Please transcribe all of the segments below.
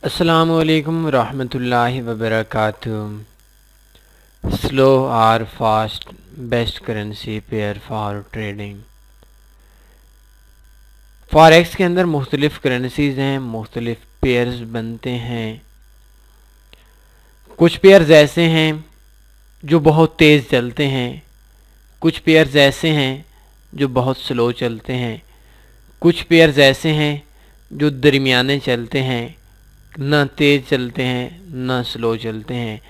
अस्सलामु अलैकुम रहमतुल्लाहि व बरकातुहू। स्लो और fast best currency pair for trading. Forex के अंदर मुख्तलिफ करेंसीज हैं, मुख्तलिफ पेयर्स बनते हैं। कुछ पेयर्स ऐसे हैं जो बहुत तेज़ चलते हैं, कुछ पेयर्स ऐसे हैं जो बहुत स्लो चलते हैं, कुछ पेयर्स ऐसे हैं जो दरमियाने चलते हैं, ना तेज़ चलते हैं ना स्लो चलते हैं।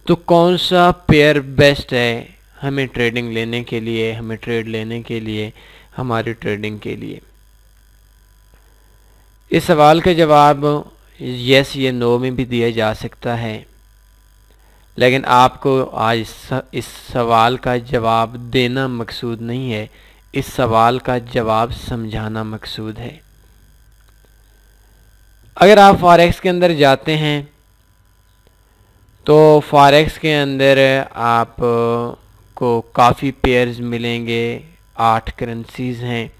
तो कौन सा पेयर बेस्ट है हमें ट्रेडिंग लेने के लिए, हमें ट्रेड लेने के लिए, हमारी ट्रेडिंग के लिए? इस सवाल का जवाब यस या नो में भी दिया जा सकता है, लेकिन आपको आज इस सवाल का जवाब देना मकसूद नहीं है, इस सवाल का जवाब समझाना मकसूद है। अगर आप फॉरेक्स के अंदर जाते हैं तो फॉरेक्स के अंदर आप को काफ़ी पेयर्स मिलेंगे। 8 करेंसीज़ हैं,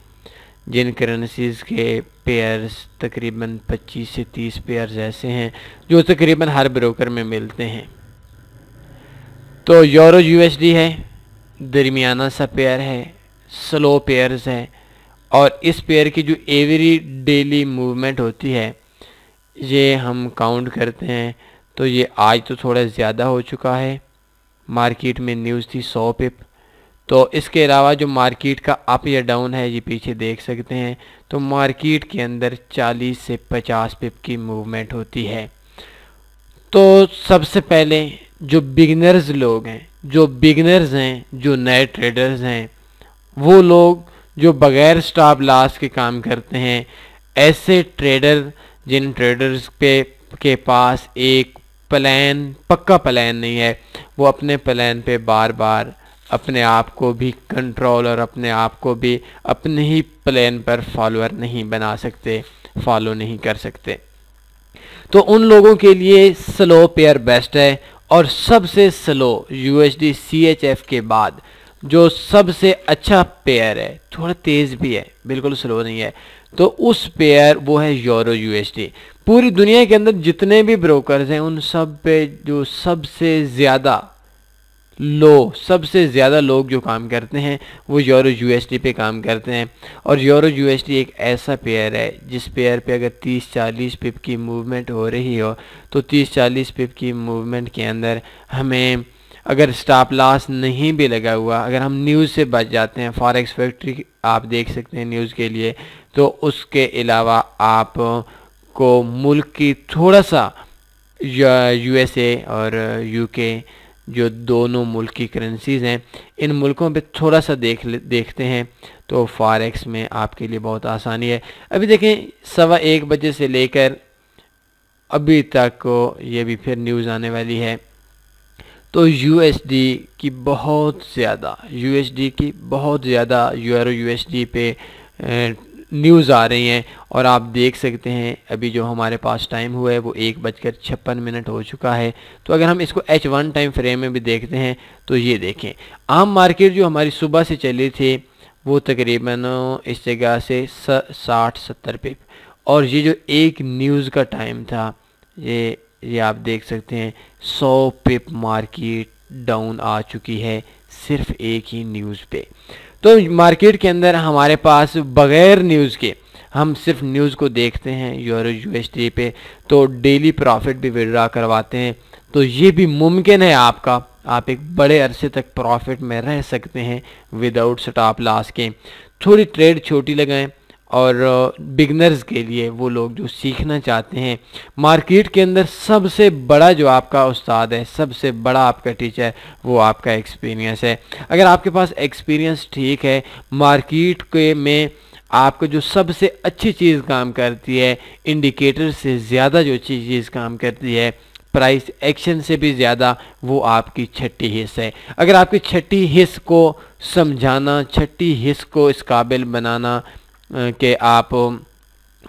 जिन करेंसीज़ के पेयर्स तकरीबन 25 से 30 पेयर्स ऐसे हैं जो तकरीबन हर ब्रोकर में मिलते हैं। तो यूरो यूएसडी है, दरमियाना सा पेयर है, स्लो पेयर्स है, और इस पेयर की जो एवरी डेली मूवमेंट होती है ये हम काउंट करते हैं तो ये आज तो थोड़ा ज़्यादा हो चुका है। मार्केट में न्यूज़ थी 100 पिप। तो इसके अलावा जो मार्केट का अप या डाउन है ये पीछे देख सकते हैं। तो मार्केट के अंदर 40 से 50 पिप की मूवमेंट होती है। तो सबसे पहले जो बिगिनर्स लोग हैं, जो नए ट्रेडर्स हैं, वो लोग जो बगैर स्टॉप लॉस के काम करते हैं, ऐसे ट्रेडर जिन ट्रेडर्स के पास एक पक्का प्लान नहीं है, वो अपने प्लान पे बार बार अपने आप को भी कंट्रोल और अपने आप को भी अपने ही प्लान पर फॉलोअर नहीं बना सकते, फॉलो नहीं कर सकते। तो उन लोगों के लिए स्लो पेयर बेस्ट है। और सबसे स्लो यूएसडी CHF के बाद जो सबसे अच्छा पेयर है, थोड़ा तेज़ भी है, बिल्कुल स्लो नहीं है, तो उस पेयर वो है यूरो यूएसडी। पूरी दुनिया के अंदर जितने भी ब्रोकर्स हैं उन सब पे जो सबसे ज़्यादा लोग जो काम करते हैं वो यूरो यूएसडी पे काम करते हैं। और यूरो यूएसडी एक ऐसा पेयर है जिस पेयर पे अगर 30-40 पिप की मूवमेंट हो रही हो तो 30-40 पिप की मूवमेंट के अंदर हमें अगर स्टॉप लॉस नहीं भी लगा हुआ, अगर हम न्यूज़ से बच जाते हैं, फॉरेक्स फैक्ट्री आप देख सकते हैं न्यूज़ के लिए, तो उसके अलावा आप को मुल्क की थोड़ा सा USA और UK जो दोनों मुल्क की करेंसीज़ हैं, इन मुल्कों पे थोड़ा सा देखते हैं तो फॉरेक्स में आपके लिए बहुत आसानी है। अभी देखें 1:15 बजे से लेकर अभी तक को ये भी फिर न्यूज़ आने वाली है। तो यूएसडी की बहुत ज़्यादा यूरो यूएसडी पे न्यूज़ आ रही हैं। और आप देख सकते हैं अभी जो हमारे पास टाइम हुआ है वो 1:56 हो चुका है। तो अगर हम इसको H1 टाइम फ्रेम में भी देखते हैं तो ये देखें, आम मार्केट जो हमारी सुबह से चली थी वो तकरीबन इस जगह से 60-70 पिप, और ये जो एक न्यूज़ का टाइम था ये आप देख सकते हैं 100 पिप मार्केट डाउन आ चुकी है सिर्फ एक ही न्यूज़ पे। तो मार्केट के अंदर हमारे पास बगैर न्यूज़ के हम सिर्फ न्यूज़ को देखते हैं यूरो यूएसडी पे, तो डेली प्रॉफिट भी विड्रॉ करवाते हैं। तो ये भी मुमकिन है आपका, आप एक बड़े अरसे तक प्रॉफिट में रह सकते हैं विदाउट स्टॉप लॉस के। थोड़ी ट्रेड छोटी लगाएं। और बिगनर्स के लिए, वो लोग जो सीखना चाहते हैं, मार्केट के अंदर सबसे बड़ा जो आपका उस्ताद है, सबसे बड़ा आपका टीचर, वो आपका एक्सपीरियंस है। अगर आपके पास एक्सपीरियंस ठीक है, मार्केट के में आपको जो सबसे अच्छी चीज़ काम करती है, इंडिकेटर से ज़्यादा जो चीज़ काम करती है, प्राइस एक्शन से भी ज़्यादा, वो आपकी छठी हिस्स है। अगर आपकी छठी हिस्स को समझाना, छठी हिस्स को इस काबिल बनाना कि आप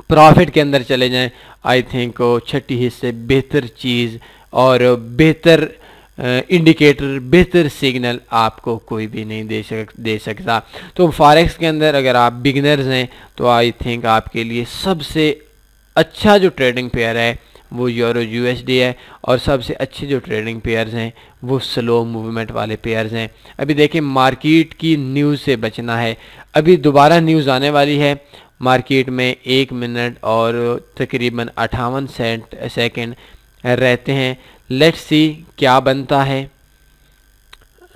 प्रॉफिट के अंदर चले जाएं, आई थिंक छठी हिस्से बेहतर चीज़ और बेहतर इंडिकेटर, बेहतर सिग्नल आपको कोई भी नहीं दे सकता। तो फॉरेक्स के अंदर अगर आप बिगिनर्स हैं तो आई थिंक आपके लिए सबसे अच्छा जो ट्रेडिंग पेयर है वो यूरो यूएसडी है, और सबसे अच्छे जो ट्रेडिंग पेयर्स हैं वो स्लो मूवमेंट वाले पेयर्स हैं। अभी देखिए मार्केट की न्यूज़ से बचना है, अभी दोबारा न्यूज़ आने वाली है मार्केट में 1 मिनट और तकरीबन 58 सेकंड रहते हैं। लेट्स सी क्या बनता है,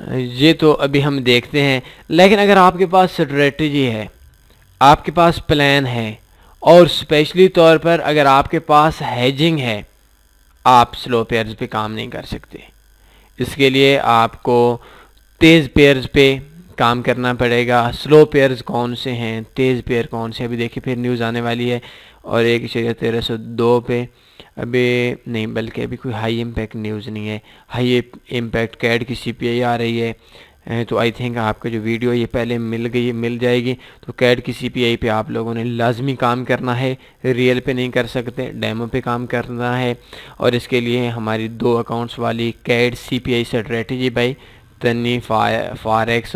ये तो अभी हम देखते हैं। लेकिन अगर आपके पास स्ट्रेटजी है, आपके पास प्लान है, और स्पेशली तौर पर अगर आपके पास हेजिंग है, आप स्लो पेयर्स पे काम नहीं कर सकते। इसके लिए आपको तेज़ पेयर्स पे काम करना पड़ेगा। स्लो पेयर्स कौन से हैं, तेज़ पेयर कौन से, अभी देखिए फिर न्यूज़ आने वाली है। और 1.1302 पे अभी नहीं, बल्कि अभी कोई हाई इम्पैक्ट न्यूज़ नहीं है। हाई इम्पैक्ट कैड की सीपीआई आ रही है, तो आई थिंक आपका जो वीडियो ये पहले मिल जाएगी। तो कैड की सीपीआई पे आप लोगों ने लाजमी काम करना है, रियल पे नहीं कर सकते, डेमो पे काम करना है। और इसके लिए हमारी 2 अकाउंट्स वाली कैड सीपीआई स्ट्रेटजी बाई तन्नी फॉरेक्स,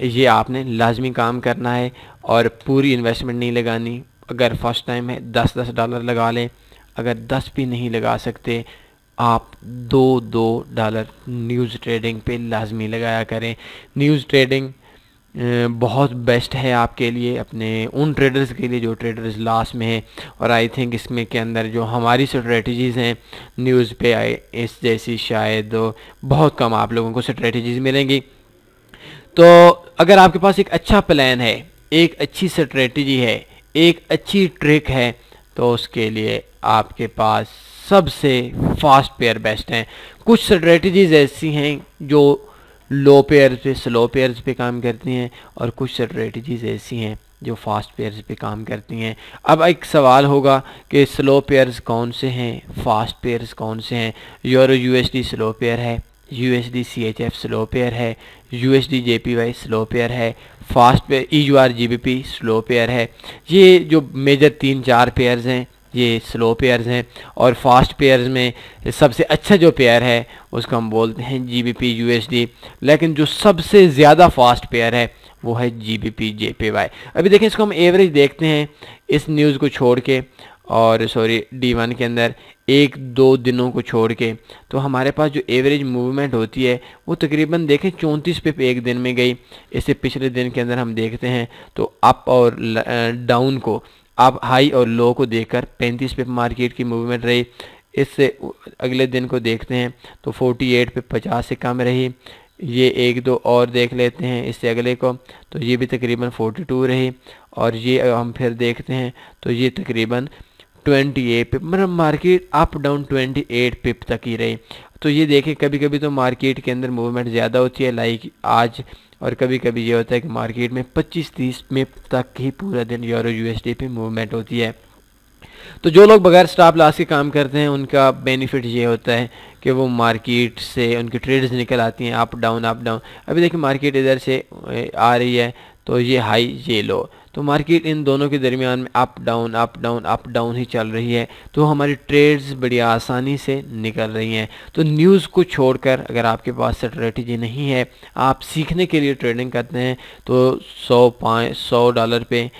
ये आपने लाजमी काम करना है और पूरी इन्वेस्टमेंट नहीं लगानी। अगर फर्स्ट टाइम है $10 लगा लें, अगर 10 भी नहीं लगा सकते आप $2 न्यूज़ ट्रेडिंग पे लाजमी लगाया करें। न्यूज़ ट्रेडिंग बहुत बेस्ट है आपके लिए, अपने उन ट्रेडर्स के लिए जो ट्रेडर्स लास्ट में है। और आई थिंक इसमें के अंदर जो हमारी स्ट्रेटजीज़ हैं न्यूज़ पे इस जैसी शायद बहुत कम आप लोगों को स्ट्रेटजीज़ मिलेंगी। तो अगर आपके पास एक अच्छा प्लान है, एक अच्छी स्ट्रेटजी है, एक अच्छी ट्रिक है, तो उसके लिए आपके पास सबसे फास्ट पेयर बेस्ट हैं। कुछ स्ट्रेटजीज़ ऐसी हैं जो लो पेयर्स पे, स्लो पेयर्स पे काम करती हैं, और कुछ स्ट्रेटजीज़ ऐसी हैं जो फास्ट पेयर्स पे काम करती हैं। अब एक सवाल होगा कि स्लो पेयर्स कौन से हैं, फास्ट पेयर्स कौन से हैं। यूरो यूएसडी स्लो पेयर है, यूएसडी सीएचएफ स्लो पेयर है, यूएसडी जेपीवाई स्लो पेयर है, fast pair EUR GBP slow pair है। ये जो मेजर 3-4 पेयर्स हैं ये स्लो पेयर्स हैं। और फास्ट पेयर्स में सबसे अच्छा जो पेयर है उसको हम बोलते हैं जीबीपी यूएसडी, लेकिन जो सबसे ज़्यादा फास्ट पेयर है वो है जीबीपी जेपीवाई। अभी देखें, इसको हम एवरेज देखते हैं इस न्यूज़ को छोड़ के, और सॉरी D1 के अंदर 1-2 दिनों को छोड़ के, तो हमारे पास जो एवरेज मूवमेंट होती है वो तकरीबन देखें 34 पे एक दिन में गई। इससे पिछले दिन के अंदर हम देखते हैं तो अप और डाउन को, आप हाई और लो को देखकर 35 पे मार्केट की मूवमेंट रही। इससे अगले दिन को देखते हैं तो 48 पे 50 से कम रही। ये 1-2 और देख लेते हैं इससे अगले को, तो ये भी तकरीबन 42 रही। और ये हम फिर देखते हैं तो ये तकरीबन 28 पे, मतलब मार्केट अप डाउन 28 पिप तक ही रही। तो ये देखें, कभी कभी तो मार्केट के अंदर मूवमेंट ज़्यादा होती है लाइक आज, और कभी कभी ये होता है कि मार्केट में 25-30 पिप तक ही पूरा दिन यूरो यूएसडी पे मूवमेंट होती है। तो जो लोग बगैर स्टॉप लॉस के काम करते हैं उनका बेनिफिट ये होता है कि वो मार्केट से उनकी ट्रेड्स निकल आती हैं अप डाउन अप डाउन। अभी देखिए मार्केट इधर से आ रही है तो ये हाई ये लो, तो मार्केट इन दोनों के दरमियान में up down up down up down ही चल रही है। तो हमारी ट्रेड्स बड़ी आसानी से निकल रही हैं। तो न्यूज़ को छोड़कर अगर आपके पास स्ट्रेटजी नहीं है, आप सीखने के लिए ट्रेडिंग करते हैं, तो $100 पे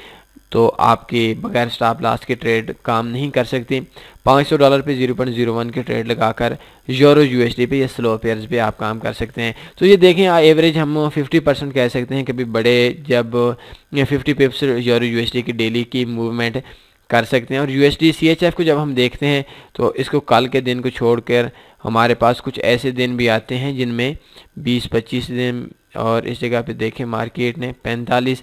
तो आपके बगैर स्टॉप लॉस के ट्रेड काम नहीं कर सकती। $500 पे 0.01 के ट्रेड लगाकर यूरो यूएसडी पे या स्लो पेयर्स पे आप काम कर सकते हैं। तो ये देखें एवरेज हम 50% कह सकते हैं, कभी बड़े जब 50 पिप्स यूरो यूएसडी की डेली की मूवमेंट कर सकते हैं। और यूएसडी सीएचएफ को जब हम देखते हैं तो इसको कल के दिन को छोड़कर हमारे पास कुछ ऐसे दिन भी आते हैं जिनमें 20-25 दिन, और इस जगह पे देखें मार्केट ने 45,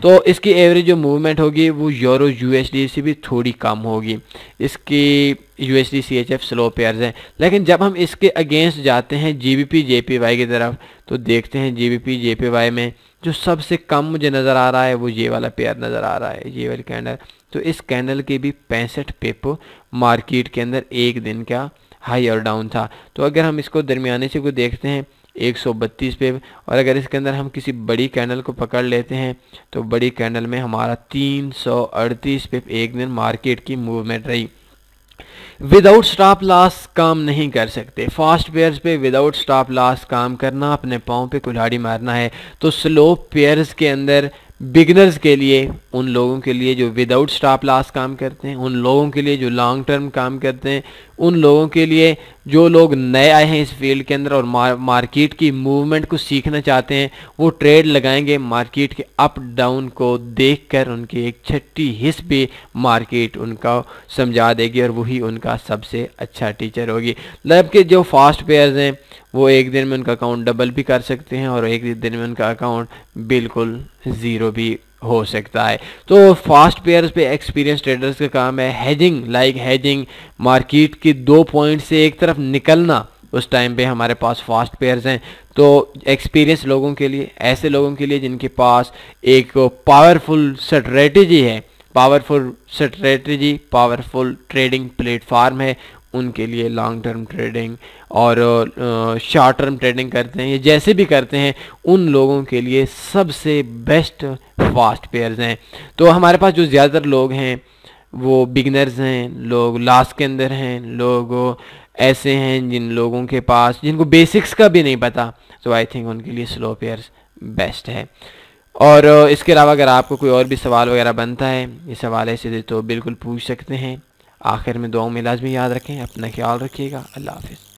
तो इसकी एवरेज जो मूवमेंट होगी वो यूरो यूएसडी से भी थोड़ी कम होगी। इसकी यूएसडी सीएचएफ स्लो पेयर्स हैं, लेकिन जब हम इसके अगेंस्ट जाते हैं जीबीपी जेपीवाई की तरफ तो देखते हैं जीबीपी जेपीवाई में जो सबसे कम मुझे नज़र आ रहा है वो ये वाला पेयर नज़र आ रहा है, ये वाली कैंडल। तो इस कैंडल के भी 65 पिप मार्केट के अंदर एक दिन का हाई और डाउन था। तो अगर हम इसको दरमियाने से को देखते हैं 132 पे, और अगर इसके अंदर हम किसी बड़ी कैंडल को पकड़ लेते हैं तो बड़ी कैंडल में हमारा 338 पे एक दिन मार्केट की मूवमेंट रही। विदाउट स्टॉप लॉस काम नहीं कर सकते। फास्ट पेयर्स पे विदाउट स्टॉप लॉस काम करना, अपने पाँव पे कुल्हाड़ी मारना है। तो स्लो पेयर्स के अंदर बिगनर्स के लिए, उन लोगों के लिए जो विदाउट स्टॉप लॉस काम करते हैं, उन लोगों के लिए जो लॉन्ग टर्म काम करते हैं, उन लोगों के लिए जो लोग नए आए हैं इस फील्ड के अंदर और मार्केट की मूवमेंट को सीखना चाहते हैं, वो ट्रेड लगाएंगे मार्केट के अप डाउन को देखकर। उनकी एक छठी हिस्स भी मार्केट उनका समझा देगी और वही उनका सबसे अच्छा टीचर होगी। मतलब कि जो फास्ट पेयर्स हैं वो एक दिन में उनका अकाउंट डबल भी कर सकते हैं और एक दिन में उनका अकाउंट बिल्कुल ज़ीरो भी हो सकता है। तो फास्ट पेयर्स पे एक्सपीरियंस ट्रेडर्स का काम है हेजिंग, लाइक हेजिंग, मार्केट के 2 पॉइंट से एक तरफ निकलना। उस टाइम पे हमारे पास फास्ट पेयर्स हैं। तो एक्सपीरियंस लोगों के लिए, ऐसे लोगों के लिए जिनके पास एक पावरफुल स्ट्रेटजी है, पावरफुल ट्रेडिंग प्लेटफार्म है, उनके लिए लॉन्ग टर्म ट्रेडिंग और शॉर्ट टर्म ट्रेडिंग करते हैं, ये जैसे भी करते हैं, उन लोगों के लिए सबसे बेस्ट फास्ट पेयर्स हैं। तो हमारे पास जो ज़्यादातर लोग हैं वो बिगनर्स हैं, लोग लॉस के अंदर हैं, लोग ऐसे हैं जिन लोगों के पास, जिनको बेसिक्स का भी नहीं पता, तो आई थिंक उनके लिए स्लो पेयर्स बेस्ट है। और इसके अलावा अगर आपको कोई और भी सवाल वगैरह बनता है इस हवाले से तो बिल्कुल पूछ सकते हैं। आखिर में दुआओं में लाजमी याद रखें, अपना ख्याल रखिएगा। अल्लाह हाफ़िज़।